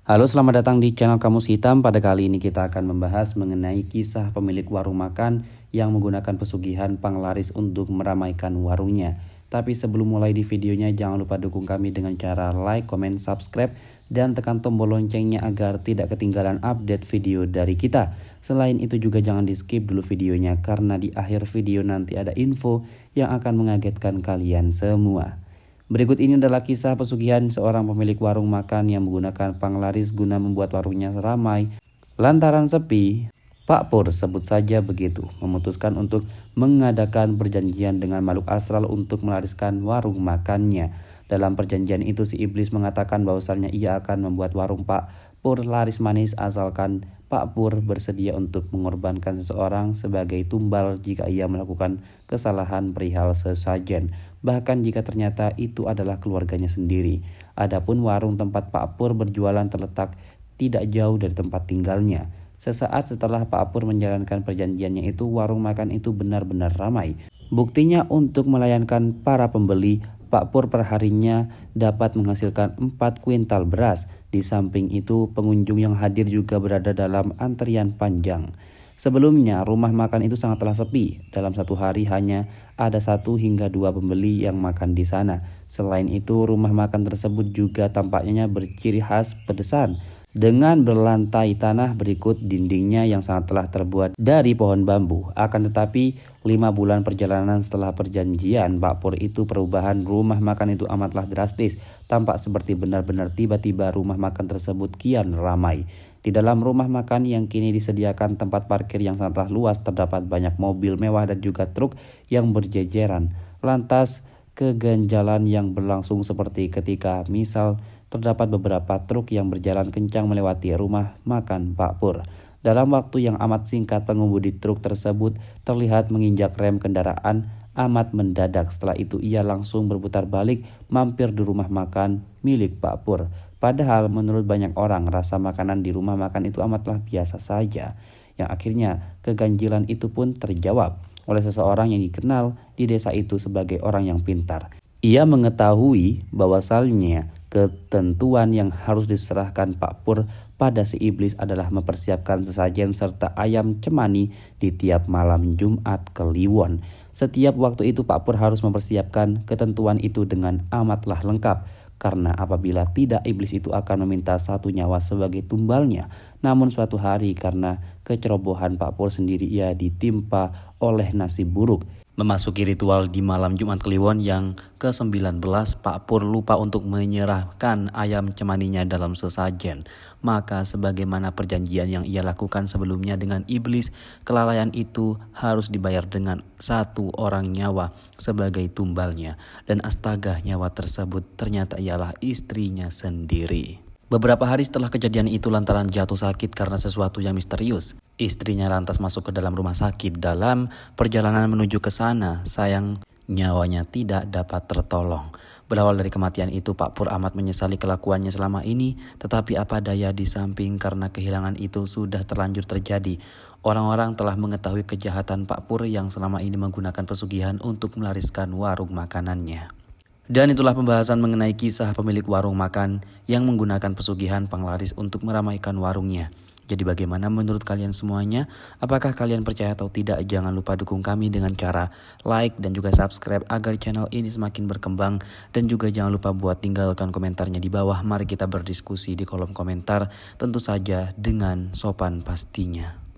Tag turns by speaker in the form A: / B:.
A: Halo, selamat datang di channel Kamus Hitam. Pada kali ini kita akan membahas mengenai kisah pemilik warung makan yang menggunakan pesugihan panglaris untuk meramaikan warungnya. Tapi sebelum mulai di videonya, jangan lupa dukung kami dengan cara like, comment, subscribe, dan tekan tombol loncengnya agar tidak ketinggalan update video dari kita. Selain itu juga jangan di skip dulu videonya karena di akhir video nanti ada info yang akan mengagetkan kalian semua. Berikut ini adalah kisah pesugihan seorang pemilik warung makan yang menggunakan panglaris guna membuat warungnya ramai. Lantaran sepi, Pak Pur sebut saja begitu, memutuskan untuk mengadakan perjanjian dengan makhluk astral untuk melariskan warung makannya. Dalam perjanjian itu si iblis mengatakan bahwasannya ia akan membuat warung Pak Pur laris manis asalkan Pak Pur bersedia untuk mengorbankan seseorang sebagai tumbal jika ia melakukan kesalahan perihal sesajen. Bahkan jika ternyata itu adalah keluarganya sendiri. Adapun warung tempat Pak Pur berjualan terletak tidak jauh dari tempat tinggalnya. Sesaat setelah Pak Pur menjalankan perjanjiannya itu, warung makan itu benar-benar ramai. Buktinya untuk melayankan para pembeli, Pak Pur perharinya dapat menghasilkan 4 kuintal beras. Di samping itu, pengunjung yang hadir juga berada dalam antrian panjang. Sebelumnya, rumah makan itu sangatlah sepi. Dalam satu hari hanya ada 1 hingga 2 pembeli yang makan di sana. Selain itu, rumah makan tersebut juga tampaknya berciri khas pedesan. Dengan berlantai tanah berikut dindingnya yang sangatlah terbuat dari pohon bambu. Akan tetapi 5 bulan perjalanan setelah perjanjian Pak Pur itu, perubahan rumah makan itu amatlah drastis. Tampak seperti benar-benar tiba-tiba rumah makan tersebut kian ramai. Di dalam rumah makan yang kini disediakan tempat parkir yang sangatlah luas, terdapat banyak mobil mewah dan juga truk yang berjejeran. Lantas keganjalan yang berlangsung seperti ketika misal terdapat beberapa truk yang berjalan kencang melewati rumah makan Pak Pur. Dalam waktu yang amat singkat, pengemudi truk tersebut terlihat menginjak rem kendaraan amat mendadak. Setelah itu ia langsung berputar balik mampir di rumah makan milik Pak Pur. Padahal menurut banyak orang rasa makanan di rumah makan itu amatlah biasa saja. Yang akhirnya keganjilan itu pun terjawab oleh seseorang yang dikenal di desa itu sebagai orang yang pintar. Ia mengetahui bahwasalnya ketentuan yang harus diserahkan Pak Pur pada si iblis adalah mempersiapkan sesajen serta ayam cemani di tiap malam Jumat Kliwon. Setiap waktu itu Pak Pur harus mempersiapkan ketentuan itu dengan amatlah lengkap. Karena apabila tidak, iblis itu akan meminta 1 nyawa sebagai tumbalnya. Namun suatu hari karena kecerobohan Pak Pur sendiri, ia ditimpa oleh nasib buruk. Memasuki ritual di malam Jumat Kliwon yang ke-19, Pak Pur lupa untuk menyerahkan ayam cemaninya dalam sesajen. Maka sebagaimana perjanjian yang ia lakukan sebelumnya dengan iblis, kelalaian itu harus dibayar dengan 1 orang nyawa sebagai tumbalnya. Dan astaga, nyawa tersebut ternyata ialah istrinya sendiri. Beberapa hari setelah kejadian itu, lantaran jatuh sakit karena sesuatu yang misterius, istrinya lantas masuk ke dalam rumah sakit. Dalam perjalanan menuju ke sana, sayang nyawanya tidak dapat tertolong. Berawal dari kematian itu, Pak Pur amat menyesali kelakuannya selama ini. Tetapi apa daya, di samping karena kehilangan itu sudah terlanjur terjadi, orang-orang telah mengetahui kejahatan Pak Pur yang selama ini menggunakan pesugihan untuk melariskan warung makanannya. Dan itulah pembahasan mengenai kisah pemilik warung makan yang menggunakan pesugihan panglaris untuk meramaikan warungnya. Jadi bagaimana menurut kalian semuanya? Apakah kalian percaya atau tidak? Jangan lupa dukung kami dengan cara like dan juga subscribe agar channel ini semakin berkembang. Dan juga jangan lupa buat tinggalkan komentarnya di bawah. Mari kita berdiskusi di kolom komentar, tentu saja dengan sopan pastinya.